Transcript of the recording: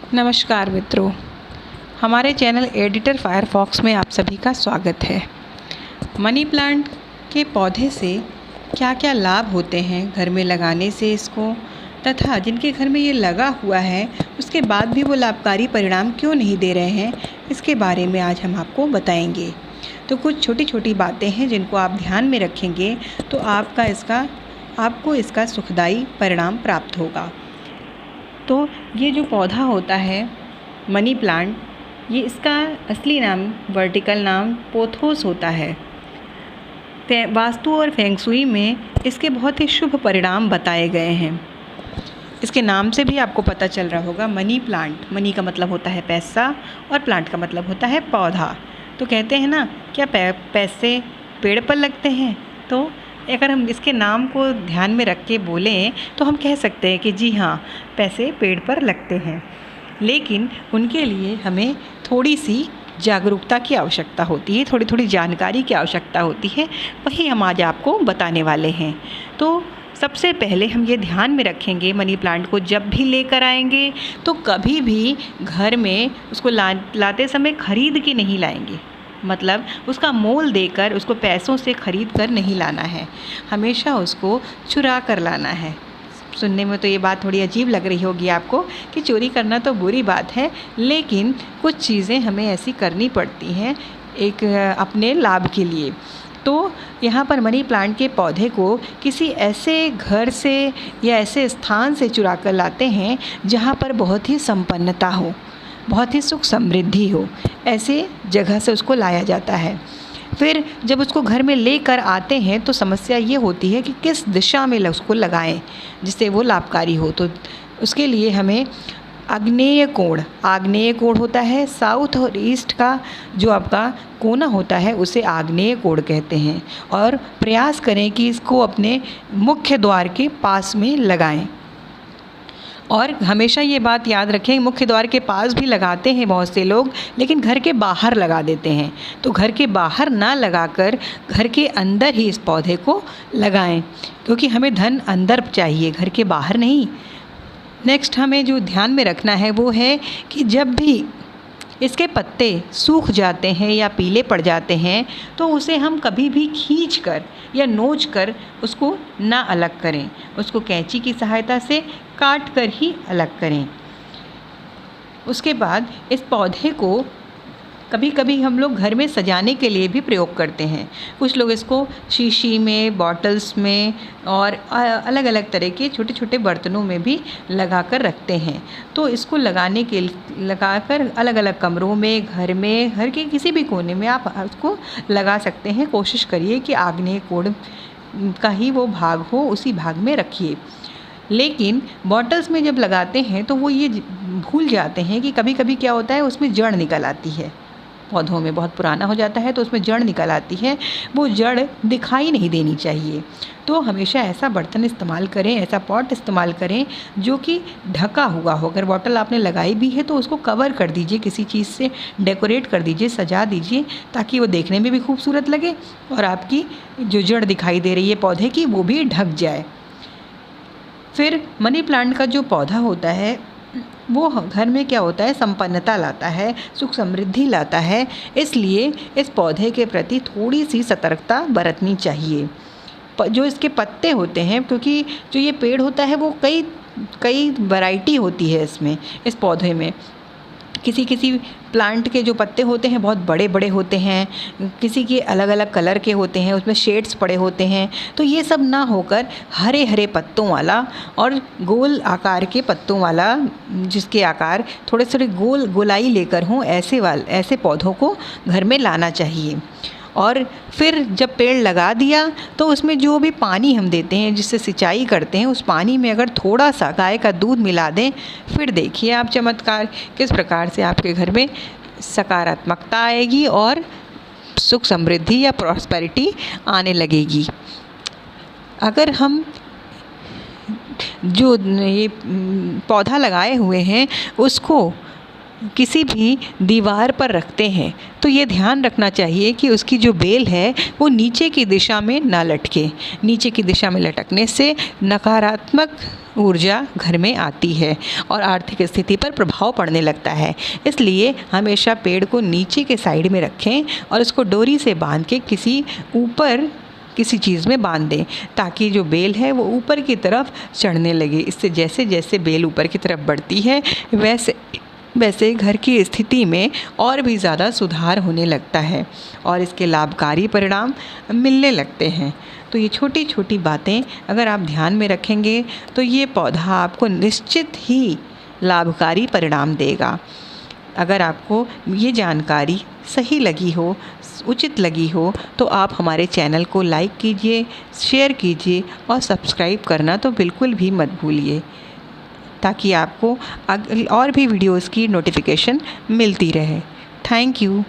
नमस्कार मित्रों, हमारे चैनल एडिटर फायरफॉक्स में आप सभी का स्वागत है। मनी प्लांट के पौधे से क्या क्या लाभ होते हैं घर में लगाने से इसको, तथा जिनके घर में ये लगा हुआ है उसके बाद भी वो लाभकारी परिणाम क्यों नहीं दे रहे हैं, इसके बारे में आज हम आपको बताएंगे। तो कुछ छोटी छोटी बातें हैं जिनको आप ध्यान में रखेंगे तो आपको इसका सुखदायी परिणाम प्राप्त होगा। तो ये जो पौधा होता है मनी प्लांट, ये इसका असली नाम, वर्टिकल नाम पोथोस होता है। वास्तु और फेंगशुई में इसके बहुत ही शुभ परिणाम बताए गए हैं। इसके नाम से भी आपको पता चल रहा होगा, मनी प्लांट। मनी का मतलब होता है पैसा और प्लांट का मतलब होता है पौधा। तो कहते हैं ना, क्या पैसे पेड़ पर लगते हैं? तो अगर हम इसके नाम को ध्यान में रख के बोलें तो हम कह सकते हैं कि जी हाँ, पैसे पेड़ पर लगते हैं, लेकिन उनके लिए हमें थोड़ी सी जागरूकता की आवश्यकता होती है, थोड़ी जानकारी की आवश्यकता होती है। वही हम आज आपको बताने वाले हैं। तो सबसे पहले हम ये ध्यान में रखेंगे, मनी प्लांट को जब भी लेकर आएंगे तो कभी भी घर में उसको लाते समय खरीद के नहीं लाएंगे। मतलब उसका मोल देकर, उसको पैसों से खरीद कर नहीं लाना है, हमेशा उसको चुरा कर लाना है। सुनने में तो ये बात थोड़ी अजीब लग रही होगी आपको कि चोरी करना तो बुरी बात है, लेकिन कुछ चीज़ें हमें ऐसी करनी पड़ती हैं एक अपने लाभ के लिए। तो यहाँ पर मनी प्लांट के पौधे को किसी ऐसे घर से या ऐसे स्थान से चुरा कर लाते हैं जहाँ पर बहुत ही संपन्नता हो, बहुत ही सुख समृद्धि हो, ऐसे जगह से उसको लाया जाता है। फिर जब उसको घर में लेकर आते हैं तो समस्या ये होती है कि किस दिशा में उसको लगाएं जिससे वो लाभकारी हो। तो उसके लिए हमें आग्नेय कोण होता है, साउथ और ईस्ट का जो आपका कोना होता है उसे आग्नेय कोण कहते हैं, और प्रयास करें कि इसको अपने मुख्य द्वार के पास में लगाएं। और हमेशा ये बात याद रखें, मुख्य द्वार के पास भी लगाते हैं बहुत से लोग, लेकिन घर के बाहर लगा देते हैं। तो घर के बाहर ना लगाकर घर के अंदर ही इस पौधे को लगाएं, क्योंकि हमें धन अंदर चाहिए, घर के बाहर नहीं। नेक्स्ट हमें जो ध्यान में रखना है वो है कि जब भी इसके पत्ते सूख जाते हैं या पीले पड़ जाते हैं तो उसे हम कभी भी खींच कर या नोच कर उसको ना अलग करें, उसको कैंची की सहायता से काट कर ही अलग करें। उसके बाद इस पौधे को कभी कभी हम लोग घर में सजाने के लिए भी प्रयोग करते हैं। कुछ लोग इसको शीशी में, बॉटल्स में और अलग अलग तरह के छोटे छोटे बर्तनों में भी लगा कर रखते हैं। तो इसको लगाकर अलग अलग कमरों में, घर के किसी भी कोने में आप उसको लगा सकते हैं। कोशिश करिए कि आग्नेय कोण का ही वो भाग हो, उसी भाग में रखिए। लेकिन बॉटल्स में जब लगाते हैं तो वो ये भूल जाते हैं कि कभी कभी क्या होता है, उसमें जड़ निकल आती है। पौधों में बहुत पुराना हो जाता है तो उसमें जड़ निकल आती है, वो जड़ दिखाई नहीं देनी चाहिए। तो हमेशा ऐसा बर्तन इस्तेमाल करें, ऐसा पॉट इस्तेमाल करें जो कि ढका हुआ हो। अगर बॉटल आपने लगाई भी है तो उसको कवर कर दीजिए, किसी चीज़ से डेकोरेट कर दीजिए, सजा दीजिए, ताकि वो देखने में भी खूबसूरत लगे और आपकी जो जड़ दिखाई दे रही है पौधे की वो भी ढक जाए। फिर मनी प्लांट का जो पौधा होता है वो घर में क्या होता है, संपन्नता लाता है, सुख समृद्धि लाता है। इसलिए इस पौधे के प्रति थोड़ी सी सतर्कता बरतनी चाहिए। जो इसके पत्ते होते हैं, क्योंकि जो ये पेड़ होता है वो कई वैरायटी होती है इसमें, इस पौधे में। किसी प्लांट के जो पत्ते होते हैं बहुत बड़े बड़े होते हैं, किसी के अलग अलग कलर के होते हैं, उसमें शेड्स पड़े होते हैं। तो ये सब ना होकर हरे हरे पत्तों वाला और गोल आकार के पत्तों वाला, जिसके आकार थोड़े गोलाई लेकर हों, ऐसे पौधों को घर में लाना चाहिए। और फिर जब पेड़ लगा दिया तो उसमें जो भी पानी हम देते हैं, जिससे सिंचाई करते हैं, उस पानी में अगर थोड़ा सा गाय का दूध मिला दें, फिर देखिए आप चमत्कार, किस प्रकार से आपके घर में सकारात्मकता आएगी और सुख समृद्धि या प्रॉस्पेरिटी आने लगेगी। अगर हम जो ये पौधा लगाए हुए हैं उसको किसी भी दीवार पर रखते हैं तो ये ध्यान रखना चाहिए कि उसकी जो बेल है वो नीचे की दिशा में ना लटके। नीचे की दिशा में लटकने से नकारात्मक ऊर्जा घर में आती है और आर्थिक स्थिति पर प्रभाव पड़ने लगता है। इसलिए हमेशा पेड़ को नीचे के साइड में रखें और उसको डोरी से बांध के किसी चीज़ में बांध दें, ताकि जो बेल है वो ऊपर की तरफ चढ़ने लगे। इससे जैसे जैसे बेल ऊपर की तरफ बढ़ती है वैसे वैसे घर की स्थिति में और भी ज़्यादा सुधार होने लगता है और इसके लाभकारी परिणाम मिलने लगते हैं। तो ये छोटी छोटी बातें अगर आप ध्यान में रखेंगे तो ये पौधा आपको निश्चित ही लाभकारी परिणाम देगा। अगर आपको ये जानकारी सही लगी हो, उचित लगी हो, तो आप हमारे चैनल को लाइक कीजिए, शेयर कीजिए और सब्सक्राइब करना तो बिल्कुल भी मत भूलिए, ताकि आपको और भी वीडियोज़ की नोटिफिकेशन मिलती रहे। Thank you.